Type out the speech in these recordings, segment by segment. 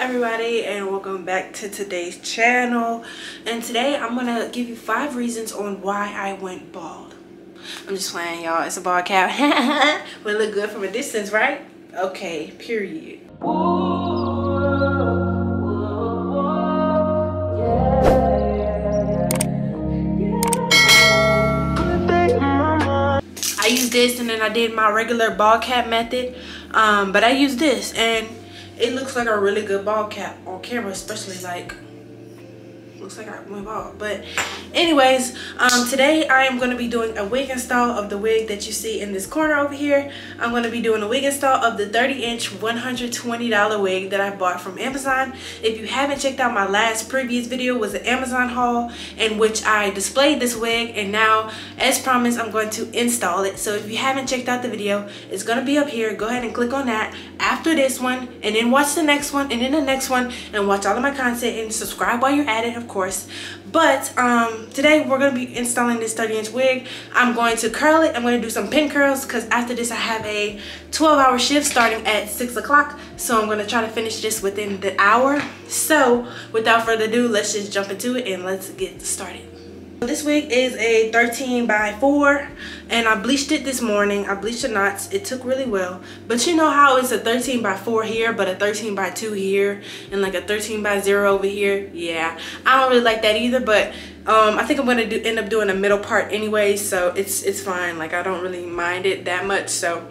everybody, and welcome back to today's channel. And today I'm gonna give you 5 reasons on why I went bald. I'm just playing, y'all. It's a bald cap. Will it look good from a distance, right? Okay, period. I used this and then I did my regular bald cap method, but I used this and it looks like a really good bald cap on camera, especially like looks like I went bald. But anyways, today I am going to be doing a wig install of the wig that you see in this corner over here. I'm going to be doing a wig install of the 30-inch $120 wig that I bought from Amazon. If you haven't checked out my last previous video, was an Amazon haul in which I displayed this wig, and now as promised I'm going to install it. So if you haven't checked out the video, it's going to be up here. Go ahead and click on that after this one, and then watch the next one, and then the next one, and watch all of my content, and subscribe while you're at it, of course. But today we're going to be installing this 30-inch wig. I'm going to curl it. I'm going to do some pin curls because after this I have a 12-hour shift starting at 6 o'clock. So I'm going to try to finish this within the hour. So without further ado, let's just jump into it and let's get started. This wig is a 13x4 and I bleached it this morning. I bleached the knots. It took really well. But you know how it's a 13x4 here but a 13x2 here and like a 13x0 over here? Yeah, I don't really like that either, but I think I'm gonna end up doing a middle part anyway, so it's fine. Like I don't really mind it that much. So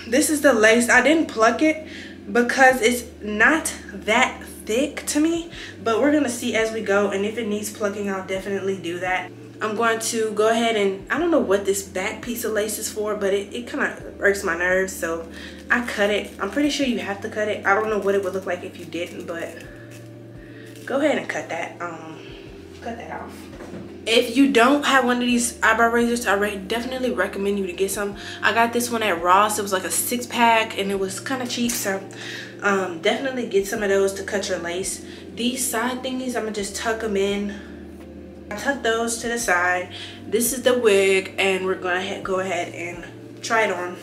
this is the lace. I didn't pluck it because it's not that thick to me, but we're gonna see as we go, and if it needs plucking I'll definitely do that. I'm going to go ahead and I don't know what this back piece of lace is for, but it kind of irks my nerves, so I cut it. I'm pretty sure you have to cut it. I don't know what it would look like if you didn't, but go ahead and cut that off. If you don't have one of these eyebrow razors, I definitely recommend you to get some. I got this one at Ross. It was like a 6-pack and it was kind of cheap, so definitely get some of those to cut your lace. These side thingies, I'm gonna just tuck them in. I tuck those to the side. This is the wig and we're gonna go ahead and try it on.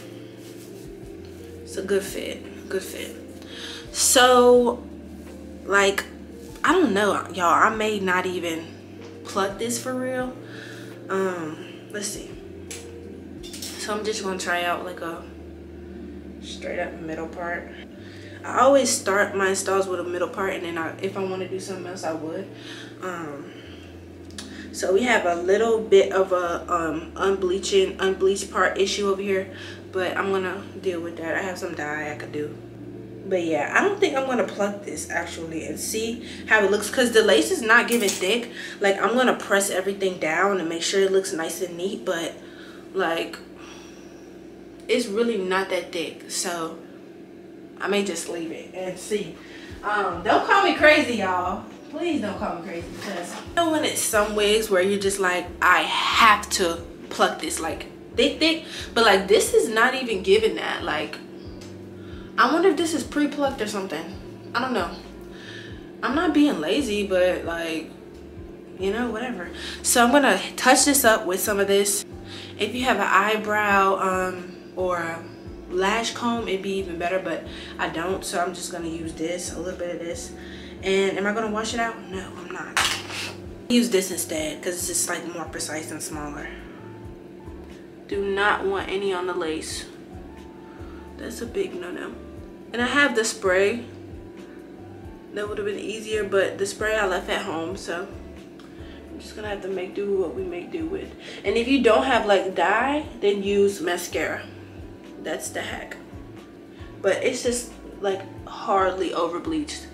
It's a good fit, good fit. So like, I don't know, y'all, I may not even pluck this for real. Let's see. So I'm just gonna try out like a straight up middle part. I always start my installs with a middle part, and then if I want to do something else I would. So we have a little bit of a unbleached part issue over here, but I'm gonna deal with that. I have some dye I could do. But yeah, I don't think I'm gonna pluck this actually and see how it looks, because the lace is not giving thick. Like I'm gonna press everything down and make sure it looks nice and neat, but like it's really not that thick, so I may just leave it and see. Don't call me crazy, y'all. Please don't call me crazy, because you know when it's some wigs where you're just like, I have to pluck this like thick, but like this is not even giving that. Like I wonder if this is pre-plucked or something. I don't know. I'm not being lazy, but like, you know, whatever. So I'm gonna touch this up with some of this. If you have an eyebrow or a lash comb, it'd be even better, but I don't, so I'm just gonna use this, a little bit of this. And am I gonna wash it out? No, I'm not. Use this instead because it's just like more precise and smaller. Do not want any on the lace. That's a big no-no. And I have the spray. That would have been easier, but the spray I left at home, so I'm just gonna have to make do with what we make do with. And if you don't have like dye, then use mascara. That's the hack. But it's just like hardly over bleached,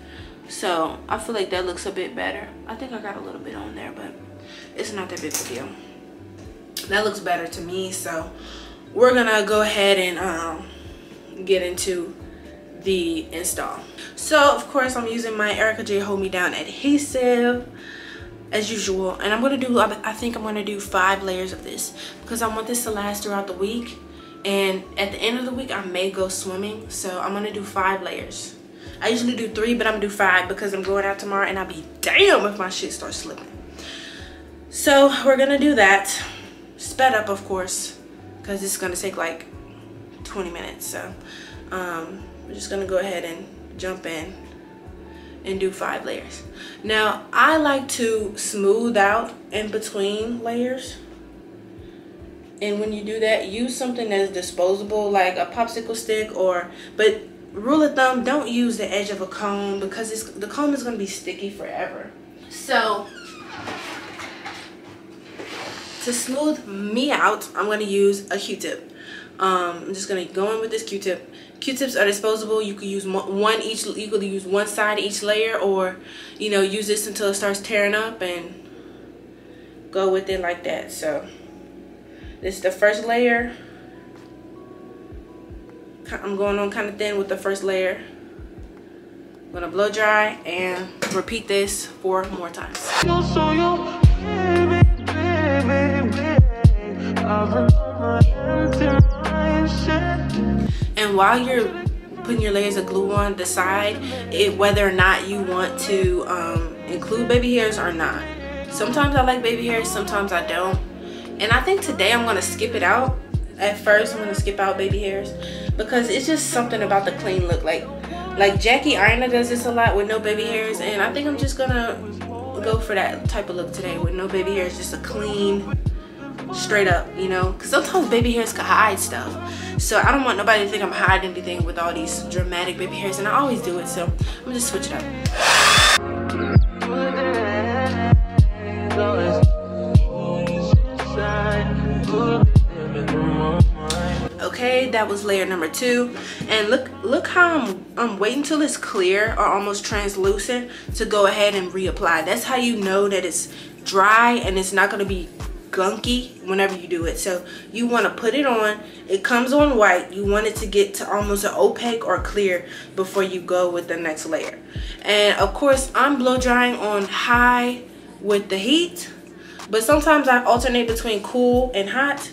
so I feel like that looks a bit better. I think I got a little bit on there, but it's not that big of a deal. That looks better to me, so we're gonna go ahead and get into the install. So of course I'm using my Erica J Hold Me Down adhesive as usual, and I'm gonna do, I think I'm gonna do 5 layers of this because I want this to last throughout the week, and at the end of the week I may go swimming, so I'm gonna do 5 layers. I usually do 3, but I'm gonna do 5 because I'm going out tomorrow and I'll be damn if my shit starts slipping. So we're gonna do that, sped up of course, because it's gonna take like 20 minutes. So we're just gonna go ahead and jump in and do 5 layers. Now I like to smooth out in between layers, and when you do that, use something that's disposable like a popsicle stick, but rule of thumb, don't use the edge of a comb because the comb is going to be sticky forever. So to smooth me out, I'm going to use a Q-tip. I'm just going to go in with this Q-tip. Q-tips are disposable. You could use one each. You could use one side each layer, or you know, use this until it starts tearing up and go with it like that. So this is the first layer. I'm going on kind of thin with the first layer. I'm gonna blow dry and repeat this 4 more times. And while you're putting your layers of glue on, decide whether or not you want to include baby hairs or not. Sometimes I like baby hairs, sometimes I don't. And I think today I'm gonna skip it out. At first, I'm gonna skip out baby hairs because it's just something about the clean look. Like Jackie Aina does this a lot with no baby hairs, and I think I'm just gonna go for that type of look today with no baby hairs, just a clean, straight up, you know, because sometimes baby hairs can hide stuff. So I don't want nobody to think I'm hiding anything with all these dramatic baby hairs, and I always do it. So I'm gonna just switch it up. Okay, that was layer number 2, and look how I'm waiting till it's clear or almost translucent to go ahead and reapply. That's how you know that it's dry and it's not going to be gunky whenever you do it. So you want to put it on. It comes on white. You want it to get to almost an opaque or clear before you go with the next layer. And of course, I'm blow drying on high with the heat, but sometimes I alternate between cool and hot.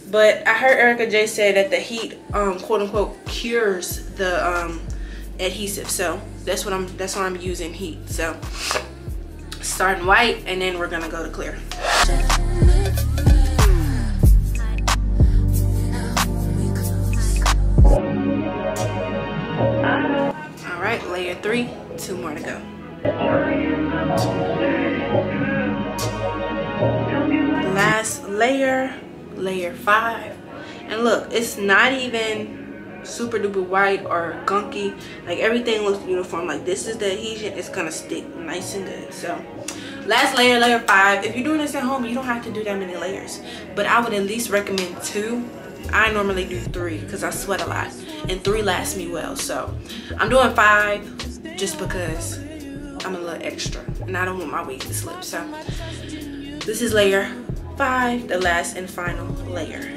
But I heard Erica J say that the heat, quote unquote, cures the adhesive. So that's why I'm using heat. So starting white, and then we're gonna go to clear. All right, layer 3, 2 more to go. Last layer. Layer 5, and look, it's not even super duper white or gunky. Like, everything looks uniform. Like, this is the adhesion, it's gonna stick nice and good. So last layer, layer 5. If you're doing this at home, you don't have to do that many layers, but I would at least recommend 2. I normally do 3 because I sweat a lot, and 3 lasts me well. So I'm doing 5 just because I'm a little extra and I don't want my wig to slip. So this is layer 5, the last and final layer.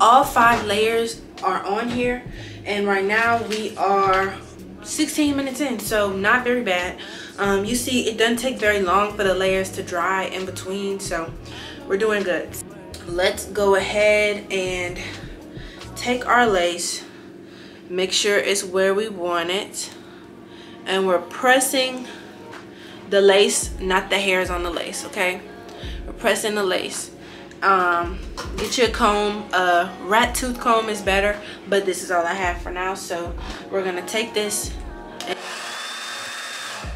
All 5 layers are on here, and right now we are 16 minutes in, so not very bad. You see, it doesn't take very long for the layers to dry in between, so we're doing good. Let's go ahead and take our lace, make sure it's where we want it, and we're pressing the lace, not the hairs on the lace. Okay, we're pressing the lace. Get your comb. Rat tooth comb is better, but this is all I have for now. So we're gonna take this and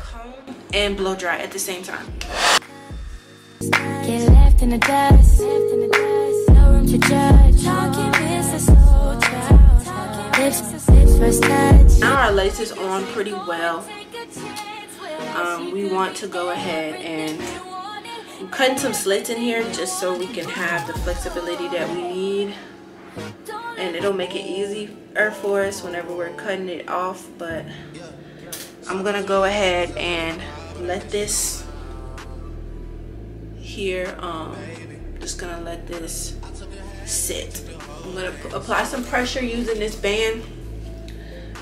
comb and blow dry at the same time. Get left in the dust, no room to judge. Now our lace is on pretty well. We want to go ahead and cut some slits in here just so we can have the flexibility that we need, and it'll make it easier for us whenever we're cutting it off. But I'm gonna go ahead and let this here, just gonna let this sit. I'm gonna apply some pressure using this band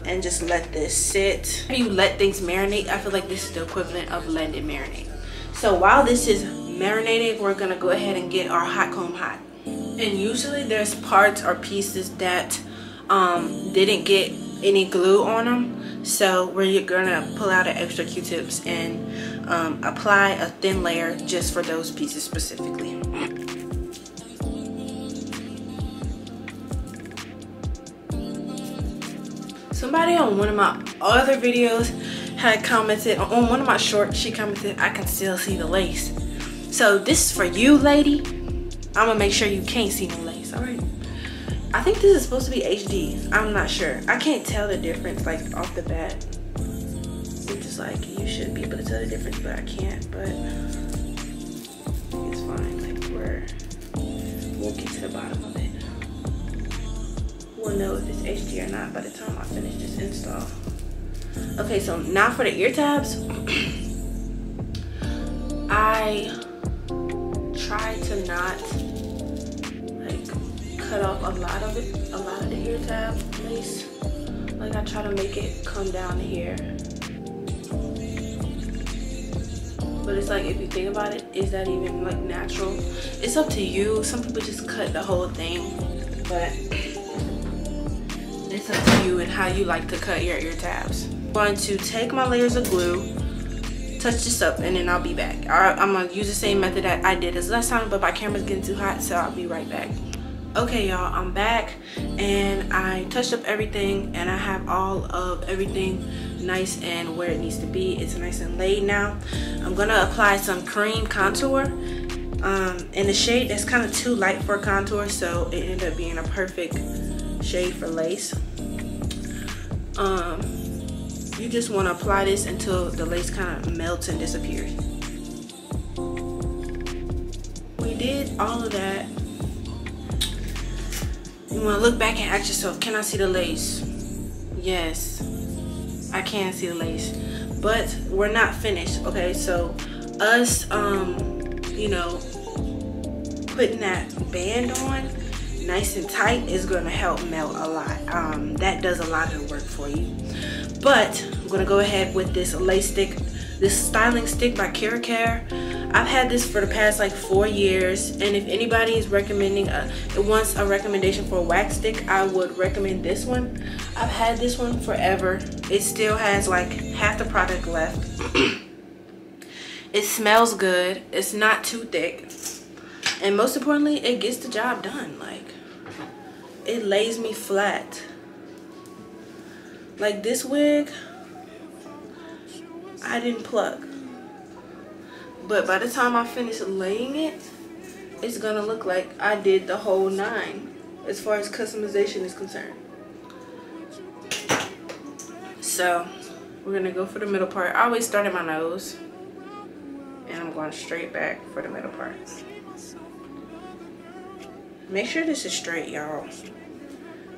and just let this sit. If you let things marinate, I feel like this is the equivalent of letting it marinate. So while this is marinating, we're gonna go ahead and get our hot comb hot. And usually there's parts or pieces that didn't get any glue on them, so we're gonna pull out an extra Q-tips and apply a thin layer just for those pieces specifically. Somebody on one of my other videos had commented, on one of my shorts, she commented, I can still see the lace. So this is for you, lady. I'm gonna make sure you can't see no lace, all right? I think this is supposed to be HD. I'm not sure. I can't tell the difference like off the bat. Which is like, you should be able to tell the difference, but I can't. But it's fine. Like we'll get to the bottom of it. We'll know if it's HD or not by the time I finish this install. Okay, so now for the ear tabs. I try to not like cut off a lot of the ear tab lace. Like I try to make it come down to here. But it's like, if you think about it, is that even like natural? It's up to you. Some people just cut the whole thing, but it's up to you and how you like to cut your ear tabs. I'm going to take my layers of glue, touch this up, and then I'll be back. I'm gonna use the same method that I did as last time, but my camera's getting too hot, so I'll be right back. Okay, y'all, I'm back, and I touched up everything, and I have all of everything nice and where it needs to be. It's nice and laid now. I'm gonna apply some cream contour in the shade that's kind of too light for contour, so it ended up being a perfect shade for lace. You just want to apply this until the lace kind of melts and disappears. We did all of that. You want to look back and ask yourself, can I see the lace? Yes, I can see the lace, but we're not finished. Okay, so us you know, putting that band on nice and tight is going to help melt a lot. That does a lot of the work for you. But I'm going to go ahead with this lace stick, this styling stick by Care. I've had this for the past like 4 years, and if anybody is recommending wants a recommendation for a wax stick, I would recommend this one. I've had this one forever. It still has like half the product left. It smells good. It's not too thick, and most importantly, it gets the job done. Like, it lays me flat. Like this wig, I didn't pluck, but by the time I finish laying it, it's gonna look like I did the whole 9 as far as customization is concerned. So we're gonna go for the middle part. I always start at my nose, and I'm going straight back for the middle part. Make sure this is straight, y'all.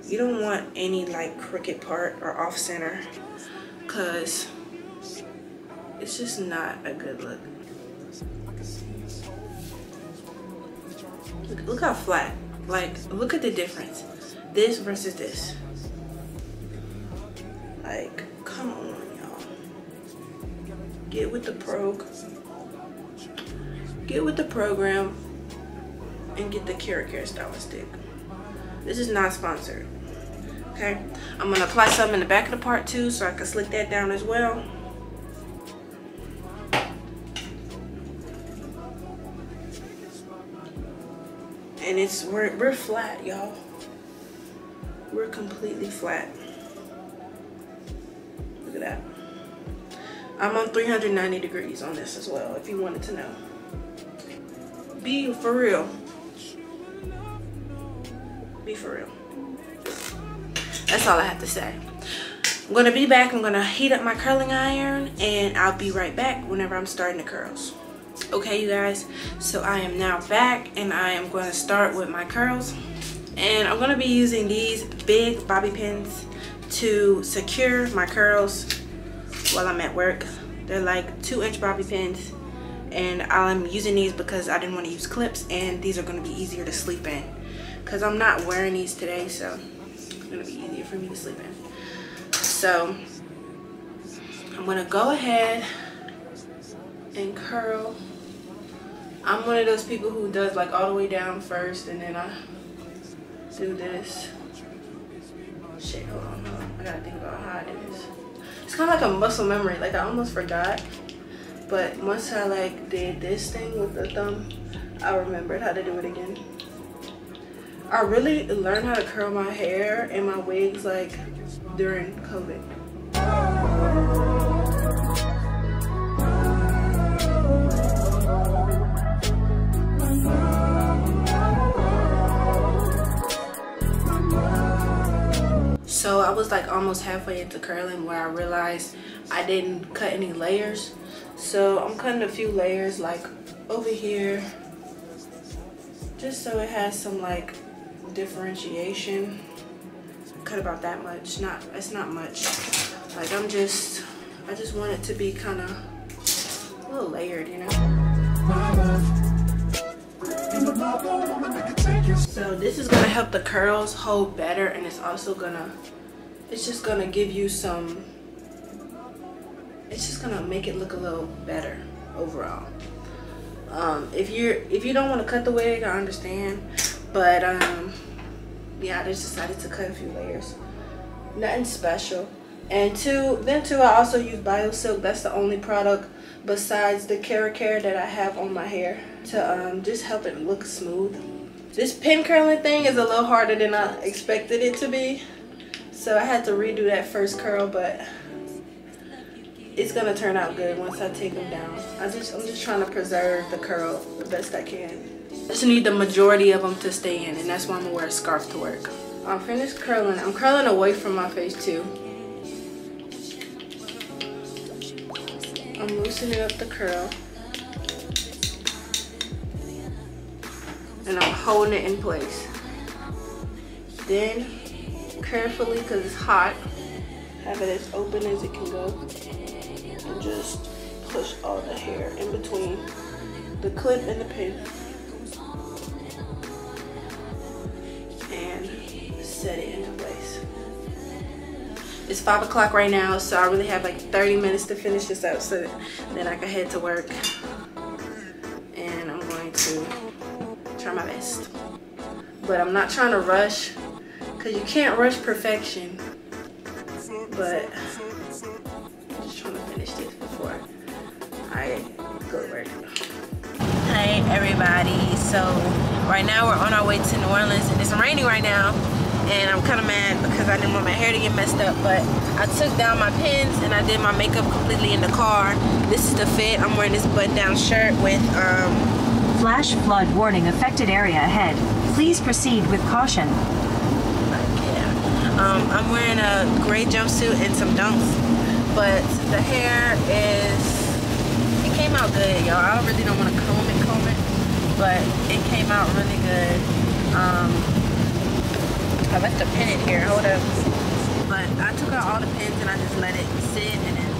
You don't want any like crooked part or off center, cause it's just not a good look. Look how flat. Like, look at the difference. This versus this. Like, come on, y'all. Get with the program and get the Care styling stick. This is not sponsored. Okay, I'm gonna apply some in the back of the part too, so I can slick that down as well. And we're flat, y'all. We're completely flat. Look at that. I'm on 390 degrees on this as well, if you wanted to know. Be for real. Be for real. That's all I have to say. I'm gonna be back. I'm gonna heat up my curling iron, and I'll be right back whenever I'm starting the curls. Okay, you guys, so I am now back, and I am going to start with my curls, and I'm going to be using these big bobby pins to secure my curls while I'm at work. They're like 2-inch bobby pins, and I'm using these because I didn't want to use clips, and these are going to be easier to sleep in because I'm not wearing these today, so it's going to be easier for me to sleep in. So I'm going to go ahead and curl. I'm one of those people who does like all the way down first, and then I do this. Shit, hold on. I gotta think about how I do this. It's kind of like a muscle memory. Like, I almost forgot, but once I like did this thing with the thumb, I remembered how to do it again. I really learned how to curl my hair and my wigs like during COVID. So I was like almost halfway into curling where I realized I didn't cut any layers. So I'm cutting a few layers like over here, just so it has some like differentiation. Cut about that much. It's not much. Like I just want it to be kind of a little layered, you know. So this is gonna help the curls hold better, and it's also it's just gonna give you some, it's just gonna make it look a little better overall. If you don't want to cut the wig, I understand, but yeah, I just decided to cut a few layers. Nothing special. And then I also use BioSilk. That's the only product besides the Care that I have on my hair to just help it look smooth. This pin curling thing is a little harder than I expected it to be, so I had to redo that first curl, but it's gonna turn out good once I take them down. I'm just trying to preserve the curl the best I can. I just need the majority of them to stay in, and that's why I'm gonna wear a scarf to work. I'm finished curling. I'm curling away from my face too. I'm loosening up the curl, and I'm holding it in place. Then carefully, because it's hot, have it as open as it can go, and just push all the hair in between the clip and the pin, and set it into place. It's 5 o'clock right now, so I really have like 30 minutes to finish this up, so then I can head to work. And I'm going to try my best, but I'm not trying to rush, because you can't rush perfection. But I'm just trying to finish this before I go to work. Hey everybody, so right now we're on our way to New Orleans, and it's raining right now, and I'm kind of mad because I didn't want my hair to get messed up, but I took down my pins and I did my makeup completely in the car. This is the fit. I'm wearing this button-down shirt with flash flood warning, affected area ahead. Please proceed with caution. I'm wearing a gray jumpsuit and some dunks, but the hair it came out good, y'all. I really don't want to comb it, but it came out really good. I left a pin in here, hold up. But I took out all the pins and I just let it sit, and then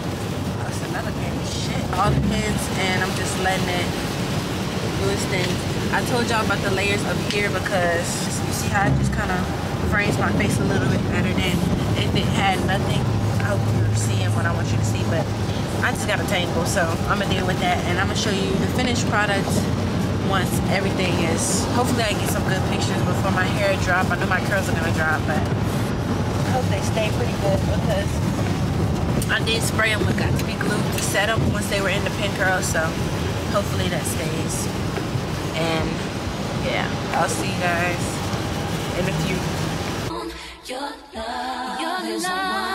that's another pin, shit. All the pins, and I'm just letting it do its thing. I told y'all about the layers up here because you see how it just kind of frames my face a little bit better than if it had nothing. I hope you're seeing what I want you to see, but I just got a tangle, so I'm gonna deal with that, and I'm gonna show you the finished product once everything is. Hopefully I get some good pictures before my hair drop. I know my curls are gonna drop, but I hope they stay pretty good, because I did spray them with Got to Be Glued to set them once they were in the pin curls, so hopefully that stays. And yeah, I'll see you guys in a few. Your love.